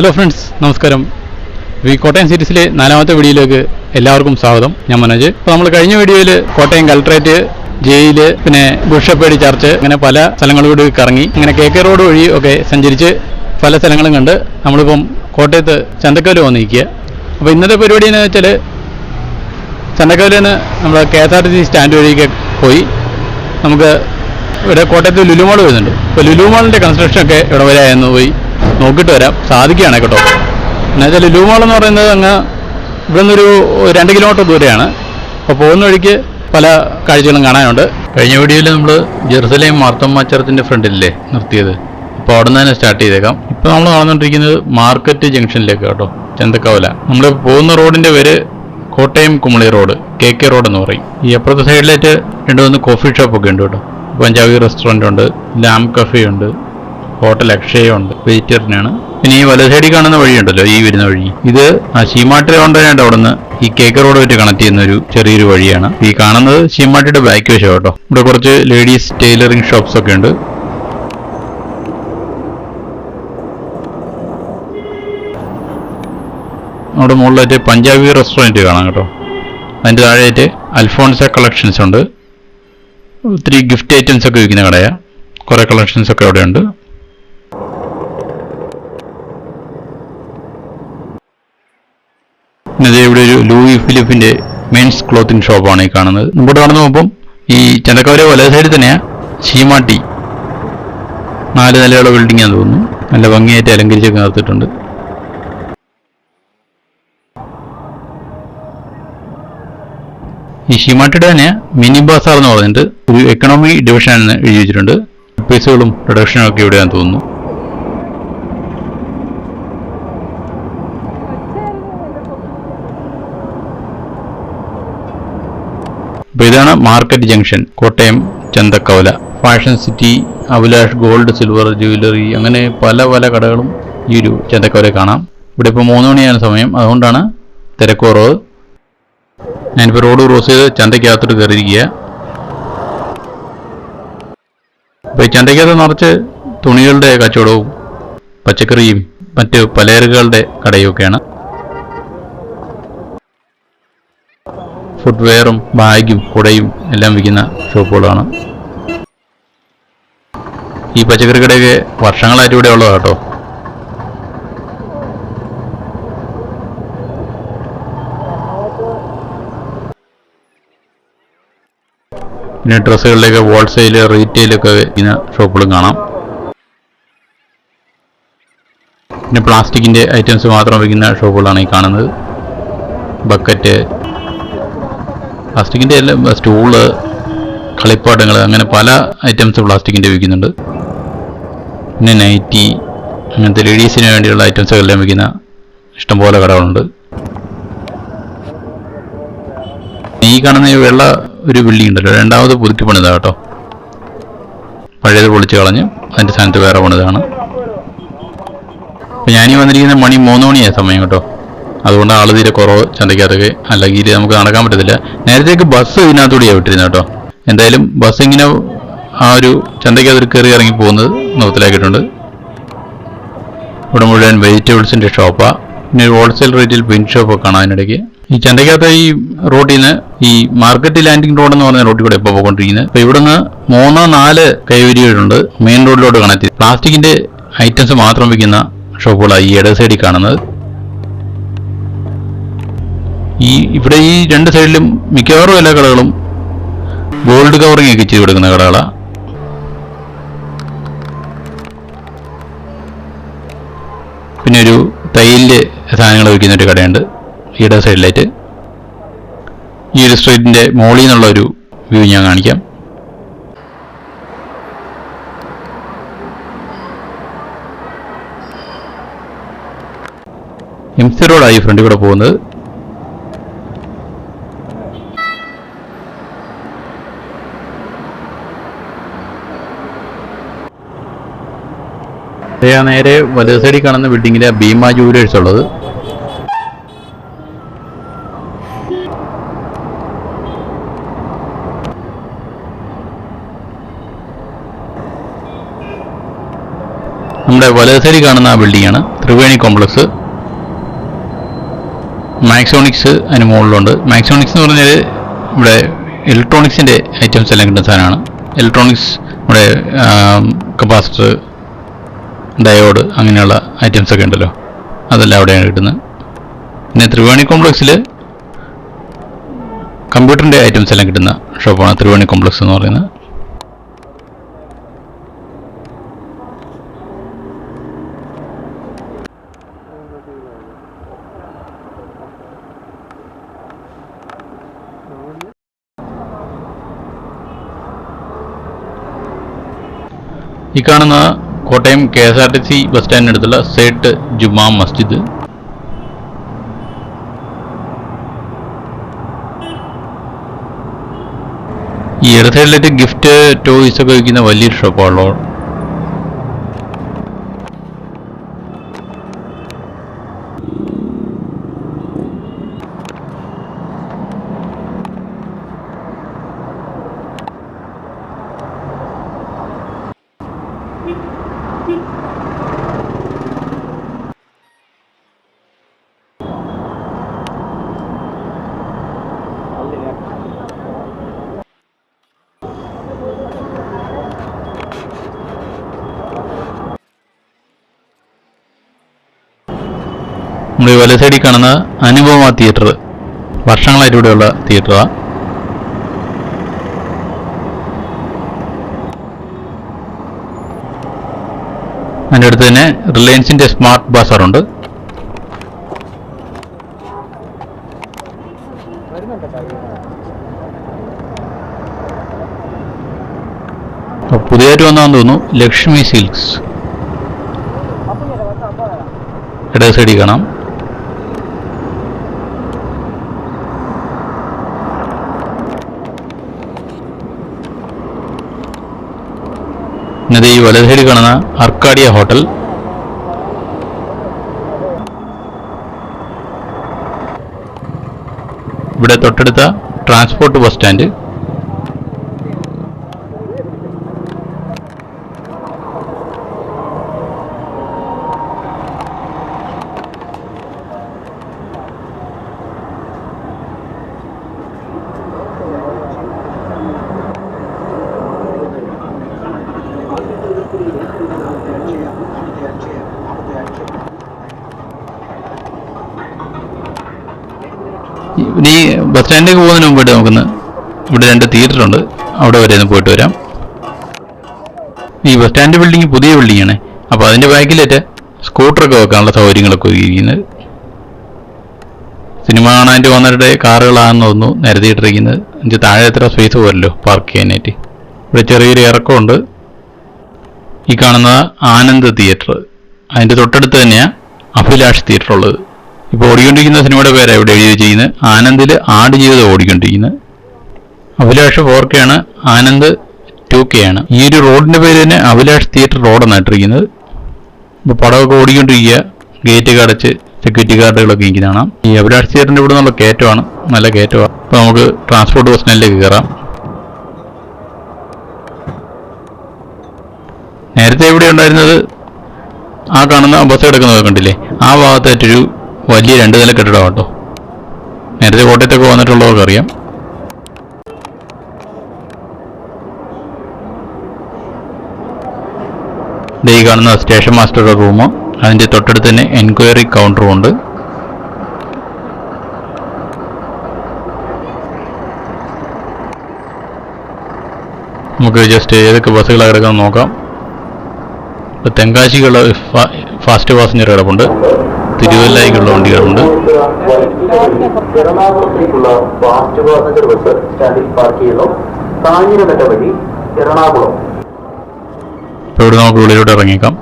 Hello friends, നമസ്കാരം. ഈ കോട്ടയം സീരീസിലെ 4ാമത്തെ വീഡിയോയിലേക്ക് എല്ലാവർക്കും സ്വാഗതം. ഞാൻ മനോജ്. അപ്പോൾ നമ്മൾ കഴിഞ്ഞ വീഡിയോയിൽ കോട്ടയം കളക്ട്രേറ്റ്, ജയില്, പിന്നെ ബിഷപ്പേടി ചർച്ച്, അങ്ങനെ പല സ്ഥലങ്ങളിലൂടെ കറങ്ങി, അങ്ങനെ KK റോഡ് വഴി ഒക്കെ സഞ്ചരിച്ച് പല സ്ഥലങ്ങളും കണ്ട് നമ്മളിപ്പം കോട്ടയത്ത് ചന്തക്കവല വന്നിരിക്കുക. അപ്പോൾ ഇന്നത്തെ പരിപാടി എന്ന് വെച്ചാൽ ചന്തക്കവലയിൽ നിന്ന് നമ്മൾ KSRTC സ്റ്റാൻഡ് വഴിയൊക്കെ പോയി നമുക്ക് ഇവിടെ കോട്ടയത്ത് ലുലു മാൾ വരുന്നുണ്ട്. അപ്പോൾ ലുലു മാളിൻ്റെ കൺസ്ട്രക്ഷനൊക്കെ ഇവിടെ വരെ ആയെന്ന് പോയി നോക്കിയിട്ട് വരാം. സാധിക്കുകയാണ് കേട്ടോ. എന്നുവെച്ചാൽ ലുലു മാൾ എന്ന് പറയുന്നത് അങ്ങ് ഇവിടെ നിന്നൊരു 2 കിലോമീറ്റർ ദൂരെയാണ്. അപ്പോൾ പോകുന്ന വഴിക്ക് പല കാഴ്ചകളും കാണാനുണ്ട്. കഴിഞ്ഞ വീഡിയോയിൽ നമ്മൾ ജെറുസലേം മാർത്തോമ്മ ചർച്ചിൻ്റെ ഫ്രണ്ടിലല്ലേ നിർത്തിയത്. അപ്പോൾ അവിടെ നിന്ന് തന്നെ സ്റ്റാർട്ട് ചെയ്തേക്കാം. ഇപ്പോൾ നമ്മൾ നടന്നുകൊണ്ടിരിക്കുന്നത് മാർക്കറ്റ് ജംഗ്ഷനിലേക്ക് കേട്ടോ, ചന്തക്കവല. നമ്മൾ പോകുന്ന റോഡിൻ്റെ പേര് Kottayam Kumily road, KK road എന്ന് പറയും. ഈ അപ്പുറത്തെ സൈഡിലായിട്ട് 2-3 കോഫി ഷോപ്പൊക്കെ ഉണ്ട് കേട്ടോ. പഞ്ചാബി റെസ്റ്റോറൻ്റ് ഉണ്ട്, ലാം കഫേ ഉണ്ട്, ഹോട്ടൽ അക്ഷയുണ്ട്, വെജിറ്റേറിയനാണ്. പിന്നെ ഈ വല സൈഡിൽ കാണുന്ന വഴിയുണ്ടല്ലോ, ഈ വരുന്ന വഴി, ഇത് ശീമാട്ടി കൊണ്ടുവരാണ്ട് അവിടെ നിന്ന് ഈ KK റോഡുമായിട്ട് കണക്ട് ചെയ്യുന്ന ഒരു ചെറിയൊരു വഴിയാണ്. ഈ കാണുന്നത് ശീമാട്ടിയുടെ ബാക്ക് വശം കേട്ടോ. ഇവിടെ കുറച്ച് ലേഡീസ് ടൈലറിംഗ് ഷോപ്സ് ഒക്കെ ഉണ്ട്. അവിടെ മുകളിലായിട്ട് പഞ്ചാബി റെസ്റ്റോറൻറ്റ് കാണാം കേട്ടോ. അതിൻ്റെ താഴെയായിട്ട് അൽഫോൺസ കളക്ഷൻസ് ഉണ്ട്. ഒത്തിരി ഗിഫ്റ്റ് ഐറ്റംസ് ഒക്കെ വിൽക്കുന്ന കടയാണ്. കുറേ കളക്ഷൻസ് ഒക്കെ അവിടെ ഉണ്ട്. പിന്നെ ഇവിടെ ഒരു ലൂയി ഫിലിപ്പിൻ്റെ മെൻസ് ക്ലോത്തിങ് ഷോപ്പാണ് ഈ കാണുന്നത്. ഇവിടെ നടന്നു പോകുമ്പം ഈ ചന്തക്കവല വലത് സൈഡിൽ തന്നെയാണ് ശീമാട്ടി. 4 നിലയുള്ള ബിൽഡിംഗാന്ന് തോന്നുന്നു. നല്ല ഭംഗിയായിട്ട് അലങ്കരിച്ചൊക്കെ നിർത്തിയിട്ടുണ്ട്. ഈ ശീമാട്ടിയുടെ തന്നെ മിനി ബസാർ എന്ന് പറഞ്ഞിട്ട് ഒരു എക്കണോമി ഡിവിഷൻ എന്ന് എഴുതി വെച്ചിട്ടുണ്ട്. പീസുകളും പ്രൊഡക്ഷനും ഒക്കെ ഇവിടെയാണെന്ന് തോന്നുന്നു. അപ്പോൾ ഇതാണ് market junction, Kottayam Chanthakkavala. Fashion city, Abhilash gold silver jewellery, അങ്ങനെ പല പല കടകളും ഈ ഒരു ചന്തക്കവല കാണാം. ഇവിടെ ഇപ്പോൾ 3 മണിയാണ് സമയം, അതുകൊണ്ടാണ് തിരക്ക് കുറവ്. ഞാനിപ്പോൾ റോഡ് ക്രോസ് ചെയ്ത് ചന്തയ്ക്കകത്തോട്ട് കയറിയിരിക്കുക. അപ്പോൾ ഈ ചന്തയ്ക്കകത്ത് നിറച്ച് തുണികളുടെ കച്ചവടവും പച്ചക്കറിയും മറ്റ് പലചരക്കുകളുടെ കടയുമൊക്കെയാണ്. ഫുട്വെയറും ബാഗും കുടയും എല്ലാം വിൽക്കുന്ന ഷോപ്പുകളാണ്. ഈ പച്ചക്കറി കടയൊക്കെ വർഷങ്ങളായിട്ട് ഇവിടെ ഉള്ളതാണ് കേട്ടോ. പിന്നെ ഡ്രസ്സുകളിലേക്ക് ഹോൾസെയിൽ, റീറ്റെയിലൊക്കെ വിൽക്കുന്ന ഷോപ്പുകളും കാണാം. പിന്നെ പ്ലാസ്റ്റിക്കിൻ്റെ ഐറ്റംസ് മാത്രം വിൽക്കുന്ന ഷോപ്പുകളാണ് ഈ കാണുന്നത്. ബക്കറ്റ്, പ്ലാസ്റ്റിക്കിൻ്റെ എല്ലാം, സ്റ്റൂള്, കളിപ്പാട്ടങ്ങൾ, അങ്ങനെ പല ഐറ്റംസ് പ്ലാസ്റ്റിക്കിൻ്റെ വിൽക്കുന്നുണ്ട്. പിന്നെ നൈറ്റി, അങ്ങനത്തെ ലേഡീസിന് വേണ്ടിയുള്ള ഐറ്റംസുകളെല്ലാം വിൽക്കുന്ന ഇഷ്ടംപോലെ കടകളുണ്ട്. ഈ കാണുന്ന ഈ വെള്ള ഒരു ബിൽഡിംഗ് ഉണ്ടല്ലോ, 2ാമത് പുതുക്കി പണിതാണ് കേട്ടോ. പഴയത് പൊളിച്ച് കളഞ്ഞ് അതിൻ്റെ സ്ഥാനത്ത് വേറെ പണിതാണ്. അപ്പോൾ ഞാനീ വന്നിരിക്കുന്ന മണി 3 മണിയായ സമയം കേട്ടോ. അതുകൊണ്ട് ആൾ തീരെ കുറവ് ചന്തയ്ക്കകത്തൊക്കെ. അല്ലെങ്കിൽ നമുക്ക് നടക്കാൻ പറ്റത്തില്ല. നേരത്തേക്ക് ബസ് ഇതിനകത്തൂടെയാണ് വിട്ടിരുന്നത് കേട്ടോ. എന്തായാലും ബസ് ഇങ്ങനെ ആ ഒരു ചന്തയ്ക്കകത്ത് കയറി ഇറങ്ങി പോകുന്നത് നിർത്തലാക്കിയിട്ടുണ്ട്. ഇവിടെ മുഴുവൻ വെജിറ്റബിൾസിൻ്റെ ഷോപ്പാണ്. പിന്നെ ഒരു ഹോൾസെയിൽ റേറ്റിൽ പെയിൻ ഷോപ്പൊക്കെ കാണാം അതിനിടയ്ക്ക്. ഈ ചന്തയ്ക്കകത്ത് ഈ റോഡിൽ നിന്ന് ഈ മാർക്കറ്റ് ലാൻഡിംഗ് റോഡ് എന്ന് പറഞ്ഞ റോഡിൽ കൂടെ ഇപ്പോൾ പോയിക്കൊണ്ടിരിക്കുന്നത്. അപ്പോൾ ഇവിടുന്ന് 3-4 കൈവരികളുണ്ട് മെയിൻ റോഡിലോട്ട് കണക്ട് ചെയ്ത്. പ്ലാസ്റ്റിക്കിൻ്റെ ഐറ്റംസ് മാത്രം വിൽക്കുന്ന ഷോപ്പുകളാണ് ഈ ഇട സൈഡിൽ കാണുന്നത്. ഇവിടെ ഈ 2 സൈഡിലും മിക്കവാറും എല്ലാ കടകളും ഗോൾഡ് കവറിങ് ഒക്കെ ചെയ്ത് കൊടുക്കുന്ന കടകളാണ്. പിന്നെ ഒരു തയ്യലിൻ്റെ സാധനങ്ങൾ വയ്ക്കുന്ന ഒരു കടയുണ്ട് ഈട സൈഡിലായിട്ട്. ഈ ഒരു സ്ട്രീറ്റിൻ്റെ മോളിൽ നിന്നുള്ള ഒരു വ്യൂ ഞാൻ കാണിക്കാം. MC റോഡായി ഫ്രണ്ടിൽ കൂടെ പോകുന്നത്. നേരെ വലത് സൈഡിൽ കാണുന്ന ബിൽഡിങ്ങിലെ ഭീമ ജുവലേഴ്സ് ഉള്ളത്. നമ്മുടെ വലത് സൈഡിൽ കാണുന്ന ആ ബിൽഡിംഗാണ് ത്രിവേണി കോംപ്ലക്സ്. മാക്സോണിക്സ് അതിന് മുകളിലുണ്ട്. മാക്സോണിക്സ് എന്ന് പറഞ്ഞാൽ ഇവിടെ ഇലക്ട്രോണിക്സിൻ്റെ ഐറ്റംസ് എല്ലാം കിട്ടുന്ന സാധനമാണ്. ഇലക്ട്രോണിക്സ് നമ്മുടെ കപ്പാസിറ്റർ, ഡയോഡ് അങ്ങനെയുള്ള ഐറ്റംസൊക്കെ ഉണ്ടല്ലോ, അതെല്ലാം അവിടെയാണ് കിട്ടുന്നത്. പിന്നെ ത്രിവേണി കോംപ്ലക്സിൽ കമ്പ്യൂട്ടറിൻ്റെ ഐറ്റംസ് എല്ലാം കിട്ടുന്ന ഷോപ്പാണ് ത്രിവേണി കോംപ്ലക്സ് എന്ന് പറയുന്നത്. ഈ കാണുന്ന കോട്ടയം KSRTC ബസ് സ്റ്റാൻഡിനടുത്തുള്ള സേട്ട് ജുമാ മസ്ജിദ്. ഈ ഇടത് സൈഡിലേക്ക് ഗിഫ്റ്റ് ടോയ്സ് ഒക്കെ വയ്ക്കുന്ന വലിയൊരു ഷോപ്പാണല്ലോ. നമ്മുടെ വല സൈഡിൽ കാണുന്ന അനുപമ തിയേറ്റർ വർഷങ്ങളായിട്ട് ഇവിടെയുള്ള തിയേറ്ററാണ്. അതിൻ്റെ അടുത്ത് തന്നെ റിലയൻസിൻ്റെ സ്മാർട്ട് ബാസാറുണ്ട്. പുതിയതായിട്ട് വന്നാന്ന് തോന്നുന്നു ലക്ഷ്മി സിൽക്സ്. ഇടത് സൈഡിൽ കാണാം. ഈ വലത് സൈഡിൽ കാണുന്ന അർക്കാഡിയ ഹോട്ടൽ. ഇവിടെ തൊട്ടടുത്ത ട്രാൻസ്പോർട്ട് ബസ് സ്റ്റാൻഡ്. ഇനി ബസ് സ്റ്റാൻഡിലേക്ക് പോകുന്നതിന് മുമ്പായിട്ട് നമുക്കൊന്ന് ഇവിടെ 2 തിയേറ്ററുണ്ട്, അവിടെ വരെ ഒന്ന് പോയിട്ട് വരാം. ഈ ബസ് സ്റ്റാൻഡ് ബിൽഡിംഗ് പുതിയ ബിൽഡിംഗാണ്. അപ്പോൾ അതിൻ്റെ ബാക്കിലേറ്റ് സ്കൂട്ടറൊക്കെ വെക്കാനുള്ള സൗകര്യങ്ങളൊക്കെ ഒരുക്കിയിരിക്കുന്നത്. സിനിമ കാണാനായിട്ട് വന്നവരുടെ കാറുകളാണെന്ന് തോന്നുന്നു നിരത്തിയിട്ടിരിക്കുന്നത്. എനിക്ക് താഴെ എത്ര സ്പേസ് പോരല്ലോ പാർക്ക് ചെയ്യാനായിട്ട്. ഇവിടെ ചെറിയൊരു ഇറക്കമുണ്ട്. ഈ കാണുന്ന ആനന്ദ് തിയേറ്റർ, അതിൻ്റെ തൊട്ടടുത്ത് തന്നെയാണ് അഭിലാഷ് തിയേറ്റർ ഉള്ളത്. ഇപ്പോൾ ഓടിക്കൊണ്ടിരിക്കുന്ന സിനിമയുടെ പേരാണ് ഇവിടെ എഴുതി വെച്ചിരിക്കുന്നത്. ആനന്ദിൽ ആടുജീവിതം ഓടിക്കൊണ്ടിരിക്കുന്നത്. അഭിലാഷ് 4K ആണ്, ആനന്ദ് 2K ആണ്. ഈ ഒരു റോഡിൻ്റെ പേര് തന്നെ അഭിലാഷ് തിയേറ്റർ റോഡെന്നാണ് ഇട്ടിരിക്കുന്നത്. ഇപ്പോൾ പടമൊക്കെ ഓടിക്കൊണ്ടിരിക്കുക, ഗേറ്റ് അടച്ച് സെക്യൂരിറ്റി ഗാർഡുകളൊക്കെ ഇരിക്കുന്നതാണ്. ഈ അഭിലാഷ് തിയേറ്ററിൻ്റെ ഇവിടെ നിന്നുള്ള കയറ്റമാണ്, നല്ല കയറ്റമാണ്. അപ്പോൾ നമുക്ക് ട്രാൻസ്പോർട്ട് ബസ് സ്റ്റാൻഡിലേക്ക് കയറാം. നേരത്തെ ഇവിടെ ഉണ്ടായിരുന്നത് ആ കാണുന്ന ബസ് കിടക്കുന്നത് കണ്ടില്ലേ, ആ ഭാഗത്തായിട്ടൊരു വലിയ 2 നില കെട്ടിടം കേട്ടോ. നേരത്തെ കോട്ടയത്തൊക്കെ വന്നിട്ടുള്ളവർക്ക് അറിയാം. ഈ കാണുന്ന സ്റ്റേഷൻ മാസ്റ്ററുടെ റൂം, അതിൻ്റെ തൊട്ടടുത്ത് തന്നെ എൻക്വയറി കൗണ്ടറും ഉണ്ട്. നമുക്ക് ജസ്റ്റ് ഏതൊക്കെ ബസ്സുകളാണ് കിടക്കുന്നത് നോക്കാം. ഇപ്പോൾ തെങ്കാശിക്കുള്ള ഫാസ്റ്റ് പാസഞ്ചർ കിടപ്പുണ്ട്, തിരുവല്ലായിക്കുള്ള വണ്ടികളുണ്ട്. ഇപ്പോൾ ഇവിടെ നമുക്ക് ഉള്ളിലോട്ട് ഇറങ്ങിക്കാം.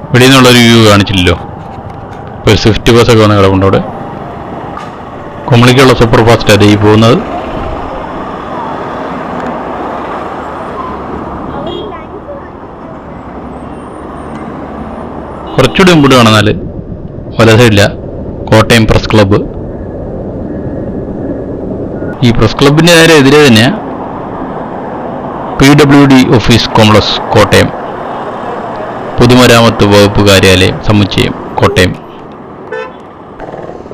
ഇവിടെ നിന്നുള്ളൊരു വ്യൂ കാണിച്ചില്ലല്ലോ. ഇപ്പോൾ സ്വിഫ്റ്റ് ബസ്സൊക്കെ വന്ന് കിടപ്പുണ്ട് അവിടെ. കുമളിക്കുള്ള സൂപ്പർ ഫാസ്റ്റ് അതേ പോകുന്നത്. കുറച്ചുകൂടി മുമ്പോട്ട് കാണുന്നാൽ വല സൈഡില്ല കോട്ടയം പ്രസ് ക്ലബ്ബ്. ഈ പ്രസ് ക്ലബിൻ്റെ നേരെ എതിരെ തന്നെയാണ് PWD ഓഫീസ് കോംപ്ലക്സ് കോട്ടയം, പൊതുമരാമത്ത് വകുപ്പ് കാര്യാലയം സമുച്ചയം കോട്ടയം.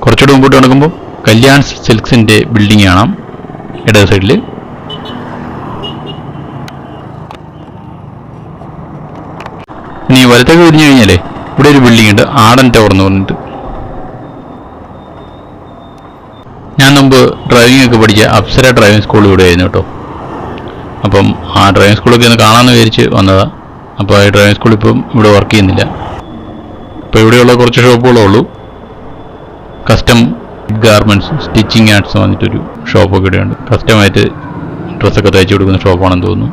കുറച്ചുകൂടെ മുമ്പോട്ട് നടക്കുമ്പോൾ കല്യാൺ സിൽക്സിൻ്റെ ബിൽഡിംഗ് കാണാം ഇടത് സൈഡിൽ. ഇനി വലത്തേക്ക് തിരിഞ്ഞു കഴിഞ്ഞാലേ ഇവിടെ ഒരു ബിൽഡിംഗ് ഉണ്ട്, ആടൻ ടവർ എന്ന് പറഞ്ഞിട്ട്. ഞാൻ മുമ്പ് ഡ്രൈവിംഗ് ഒക്കെ പഠിച്ച അപ്സര ഡ്രൈവിംഗ് സ്കൂൾ ഇവിടെ ആയിരുന്നു കേട്ടോ. അപ്പം ആ ഡ്രൈവിംഗ് സ്കൂളൊക്കെ ഒന്ന് കാണാമെന്ന് വിചാരിച്ച് വന്നതാണ്. അപ്പോൾ ആ ഡ്രൈവിംഗ് സ്കൂൾ ഇപ്പം ഇവിടെ വർക്ക് ചെയ്യുന്നില്ല. ഇപ്പോൾ ഇവിടെയുള്ള കുറച്ച് ഷോപ്പുകളേ ഉള്ളൂ. കസ്റ്റം ഗാർമെൻറ്റ്സ് സ്റ്റിച്ചിങ് ആർട്സ് വന്നിട്ടൊരു ഷോപ്പൊക്കെ ഇവിടെയുണ്ട്. കസ്റ്റമായിട്ട് ഡ്രസ്സൊക്കെ തയ്ച്ചു കൊടുക്കുന്ന ഷോപ്പാണെന്ന് തോന്നുന്നു.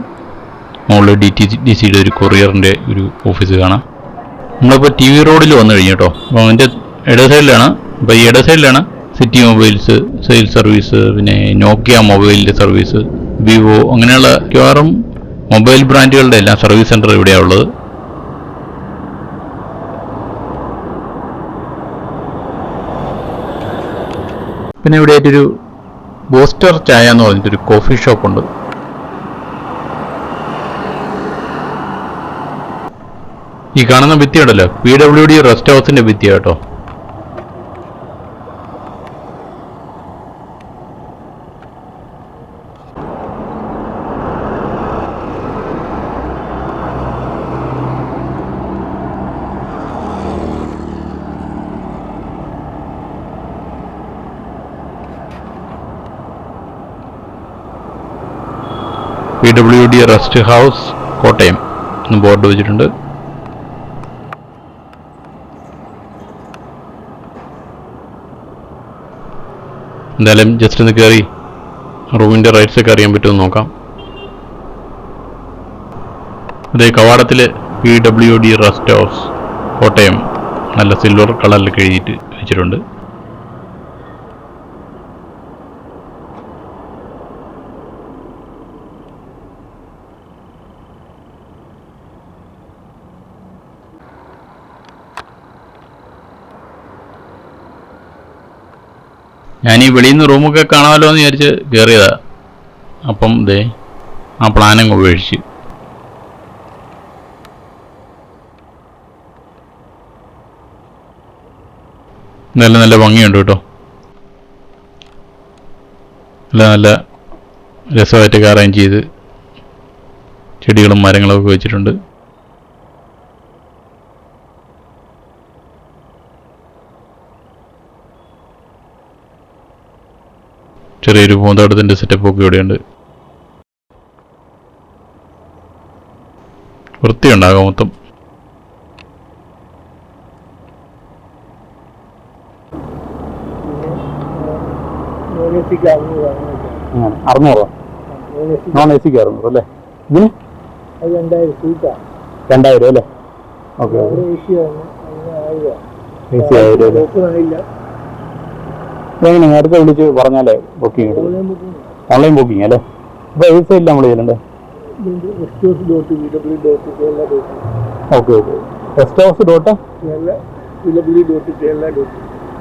മുകളിൽ DTDCയുടെ ഒരു കൊറിയറിൻ്റെ ഒരു ഓഫീസ് കാണാം. നമ്മളിപ്പോൾ TV റോഡിൽ വന്നു കഴിഞ്ഞു കേട്ടോ. അപ്പോൾ അതിൻ്റെ ഇടത് സൈഡിലാണ്. അപ്പോൾ ഈ ഇടത് സൈഡിലാണ് സിറ്റി മൊബൈൽസ് സെയിൽസ് സർവീസ്, പിന്നെ നോക്കിയ മൊബൈലിൻ്റെ സർവീസ്, വിവോ, അങ്ങനെയുള്ള മിക്കവാറും മൊബൈൽ ബ്രാൻഡുകളുടെ എല്ലാം സർവീസ് സെൻറ്റർ ഇവിടെയാണ് ഉള്ളത്. പിന്നെ ഇവിടെ ആയിട്ടൊരു ബോസ്റ്റർ ചായ എന്ന് പറഞ്ഞിട്ടൊരു കോഫി ഷോപ്പുണ്ട്. ഈ കാണുന്ന ഭിത്തി ഉണ്ടല്ലോ, PWD റെസ്റ്റ് ഹൗസിൻ്റെ ഭിത്തിയാണ് കേട്ടോ. PWD റെസ്റ്റ് ഹൗസ് കോട്ടയം എന്ന് ബോർഡ് വെച്ചിട്ടുണ്ട്. എന്തായാലും ജസ്റ്റ് ഒന്ന് കയറി റൂമിൻ്റെ റൈറ്റ്സ് ഒക്കെ അറിയാൻ പറ്റുമെന്ന് നോക്കാം. അതേ കവാടത്തിൽ PWD റെസ്റ്റ് ഹൗസ് കോട്ടയം നല്ല സിൽവർ കളറിൽ എഴുതിയിട്ട് വെച്ചിട്ടുണ്ട്. ഞാനീ വെളിയിൽ നിന്ന് റൂമൊക്കെ കാണാമല്ലോ എന്ന് വിചാരിച്ച് കയറിയതാ. അപ്പം ദേ ആ പ്ലാനങ്ങ് ഉപേക്ഷിച്ച്. നല്ല നല്ല ഭംഗിയുണ്ട് കേട്ടോ. നല്ല രസമായിട്ടൊക്കെ അറേഞ്ച് ചെയ്ത് ചെടികളും മരങ്ങളും ഒക്കെ വെച്ചിട്ടുണ്ട്. ചെറിയൊരു പൂന്തോട്ടത്തിൻ്റെ സെറ്റപ്പൊക്കെ ഇവിടെയുണ്ട്. വൃത്തിയുണ്ടാകാം മൊത്തം. $600 നോൺ AC ക്ക് $600 അല്ലേ? ഇതിന് 2000 അല്ലേ? ഓക്കെ എങ്ങനെ നേരത്തെ വിളിച്ച് പറഞ്ഞാലേ ബുക്കിംഗ് ഓൺലൈൻ ബുക്കിംഗ് അല്ലേ? അപ്പോൾ ഏത് സൈഡിൽ നമ്മൾ ചെയ്യണ്ടേ? Okay okay rest house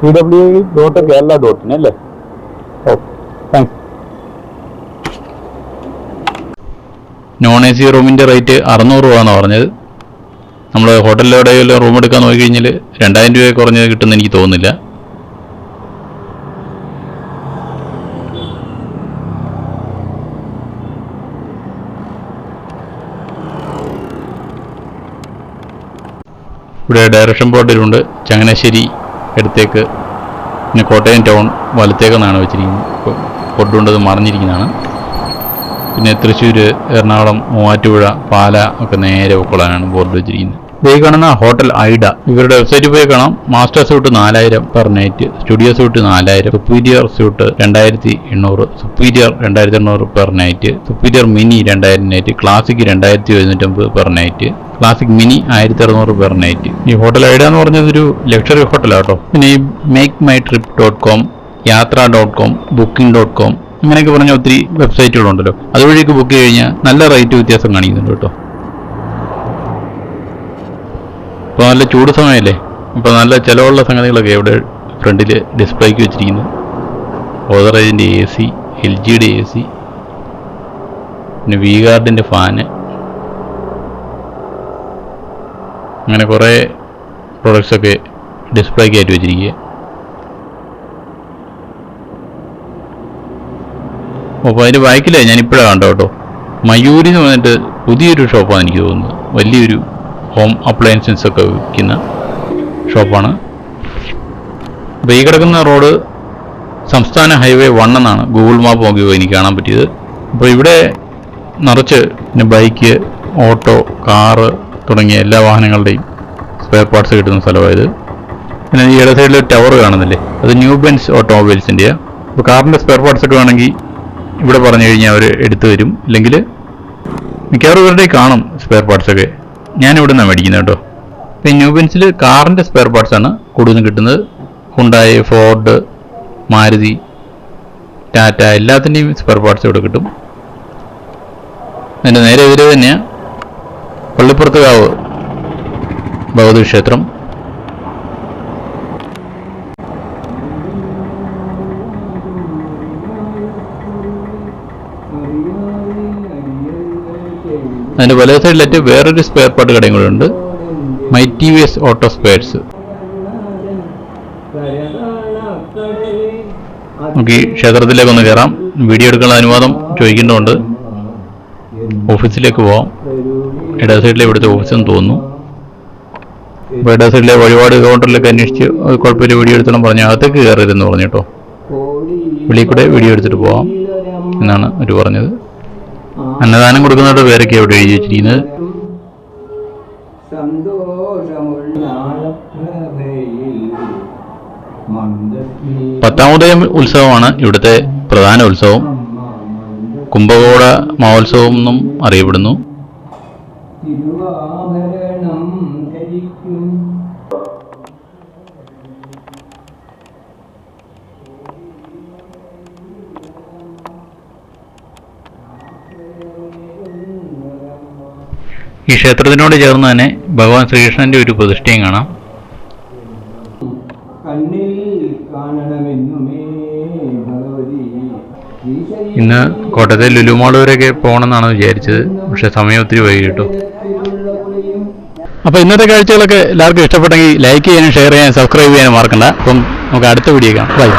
PWD.Kerala.in അല്ലേ? Okay thanks. നോൺ AC റൂമിൻ്റെ റേറ്റ് $600 എന്നാണ് പറഞ്ഞത്. നമ്മൾ ഹോട്ടലിലൂടെ റൂം എടുക്കാൻ നോക്കിക്കഴിഞ്ഞാൽ 2000 രൂപ കുറഞ്ഞത് കിട്ടുമെന്ന് എനിക്ക് തോന്നുന്നില്ല. ഇവിടെ ഡയറക്ഷൻ ബോർഡിലുണ്ട്. ചങ്ങനാശ്ശേരി ഇടത്തേക്ക്, പിന്നെ കോട്ടയം ടൗൺ വലത്തേക്കെന്നാണ് വെച്ചിരിക്കുന്നത്. ഇപ്പോൾ ബോർഡ് കൊണ്ടത് മറിഞ്ഞിരിക്കുന്നതാണ്. പിന്നെ തൃശ്ശൂർ, എറണാകുളം, മൂവാറ്റുപുഴ, പാല ഒക്കെ നേരെ ഉൾക്കൊള്ളാനാണ് ബോർഡ് വെച്ചിരിക്കുന്നത്. ഈ കാണുന്ന ഹോട്ടൽ ഐഡ, ഇവരുടെ വെബ്സൈറ്റിൽ പോയി കാണാം. Master suite 4000 per night, studio suite 4000, superior suite 2800, superior 2800 per night, superior mini 2000 night, classic 2750 per night, classic mini 1600 per night. ഈ ഹോട്ടൽ ഐഡ എന്ന് പറഞ്ഞത് ഒരു ലക്ഷറി ഹോട്ടലാട്ടോ. പിന്നെ ഈ makeMyTrip.com, യാത്ര.com, booking.com അങ്ങനെയൊക്കെ പറഞ്ഞ ഒത്തിരി വെബ്സൈറ്റുകളുണ്ടല്ലോ. അതുവഴിയൊക്കെ ബുക്ക് കഴിഞ്ഞാൽ നല്ല റേറ്റ് വ്യത്യാസം കാണിക്കുന്നുണ്ട് കേട്ടോ. ഇപ്പോൾ നല്ല ചൂട് സമയമല്ലേ, അപ്പോൾ നല്ല ചിലവുള്ള സംഗതികളൊക്കെ ഇവിടെ ഫ്രണ്ടിൽ ഡിസ്പ്ലേക്ക് വെച്ചിരിക്കുന്നു. ഗോദ്റേജിൻ്റെ AC, LGയുടെ AC, പിന്നെ വി ഗാർഡിൻ്റെ ഫാന്, അങ്ങനെ കുറേ പ്രൊഡക്ട്സൊക്കെ ഡിസ്പ്ലേക്ക് ആയിട്ട് വെച്ചിരിക്കുക. അപ്പോൾ അതിൻ്റെ ബാക്കിലേ ഞാൻ ഇപ്പോഴാണ് കണ്ടോ കേട്ടോ, മയൂരി എന്ന് പറഞ്ഞിട്ട് പുതിയൊരു ഷോപ്പാണ് എനിക്ക് തോന്നുന്നത്. വലിയൊരു ഹോം അപ്ലയൻസസ് ഒക്കെ വിൽക്കുന്ന ഷോപ്പാണ്. അപ്പോൾ ഈ കിടക്കുന്ന റോഡ് സംസ്ഥാന ഹൈവേ 1 എന്നാണ് ഗൂഗിൾ മാപ്പ് നോക്കിയപ്പോൾ എനിക്ക് കാണാൻ പറ്റിയത്. അപ്പോൾ ഇവിടെ നിറച്ച് പിന്നെ ബൈക്ക്, ഓട്ടോ, കാറ് തുടങ്ങിയ എല്ലാ വാഹനങ്ങളുടെയും സ്പെയർ പാർട്സ് കിട്ടുന്ന സ്ഥലമായത്. പിന്നെ ഈ ഇട സൈഡിൽ ഒരു ടവർ കാണുന്നില്ലേ, അത് ന്യൂ ബെൻസ് ഓട്ടോമൊബൈൽസിൻ്റെയാണ്. അപ്പോൾ കാറിൻ്റെ സ്പെയർ പാർട്സ് ഒക്കെ വേണമെങ്കിൽ ഇവിടെ പറഞ്ഞു കഴിഞ്ഞാൽ അവർ എടുത്തു തരും. ഇല്ലെങ്കിൽ മിക്കവാറും ഇവരുടെ കാണും സ്പെയർ പാർട്സൊക്കെ. ഞാനിവിടെ നിന്നാണ് മേടിക്കുന്നത് കേട്ടോ. അപ്പോൾ ഈ ന്യൂ ബെൻസിൽ കാറിൻ്റെ സ്പെയർ പാർട്സാണ് കൂടുതലും കിട്ടുന്നത്. ഹുണ്ടായി, ഫോർഡ്, മാരുതി, ടാറ്റ എല്ലാത്തിൻ്റെയും സ്പെയർ പാർട്സ് ഇവിടെ കിട്ടും. അതിൻ്റെ നേരെ എതിരെ തന്നെയാണ് പള്ളിപ്പുറത്തുകാവ് ഭഗവതി ക്ഷേത്രം. അതിൻ്റെ വലത് സൈഡിലായിട്ട് വേറൊരു സ്പെയർ പാർട്ട് കടയും കൂടെ ഉണ്ട്, my T V S auto spares. നമുക്ക് ഈ ക്ഷേത്രത്തിലേക്കൊന്ന് കയറാം. വീഡിയോ എടുക്കാനുള്ള അനുവാദം ചോദിക്കേണ്ടതുണ്ട്. ഓഫീസിലേക്ക് പോവാം. ഇടത് സൈഡിലെ ഇവിടുത്തെ ഓഫീസെന്ന് തോന്നുന്നു. അപ്പോൾ ഇടത് സൈഡിലെ വഴിപാട് കൗണ്ടറിലൊക്കെ അന്വേഷിച്ച് കുഴപ്പമില്ല വീഡിയോ എടുത്തോളം പറഞ്ഞു അകത്തേക്ക് കയറരുതെന്ന് പറഞ്ഞു കേട്ടോ. വെളിയിൽ കൂടെ വീഡിയോ എടുത്തിട്ട് പോവാം എന്നാണ് അവർ പറഞ്ഞത്. അന്നദാനം കൊടുക്കുന്നവരുടെ പേരൊക്കെ അവിടെ എഴുതി വെച്ചിരിക്കുന്നത്. പത്താമോദയം ഉത്സവമാണ് ഇവിടുത്തെ പ്രധാന ഉത്സവം. കുംഭകോട മഹോത്സവം എന്നും അറിയപ്പെടുന്നു. ഈ ക്ഷേത്രത്തിനോട് ചേർന്ന് തന്നെ ഭഗവാൻ ശ്രീകൃഷ്ണന്റെ ഒരു പ്രതിഷ്ഠയും കാണാം. ഇന്ന് കോട്ടയത്തെ ലുലു മാൾ വരെയൊക്കെ പോകണമെന്നാണ് വിചാരിച്ചത്, പക്ഷെ സമയം ഒത്തിരി വൈകി കേട്ടോ. അപ്പോൾ ഇന്നത്തെ കാഴ്ചകളൊക്കെ എല്ലാവർക്കും ഇഷ്ടപ്പെട്ടെങ്കിൽ ലൈക്ക് ചെയ്യാനും ഷെയർ ചെയ്യാനും സബ്സ്ക്രൈബ് ചെയ്യാനും മറക്കണ്ട. അപ്പം നമുക്ക് അടുത്ത വീഡിയോ കാണാം. ബൈ.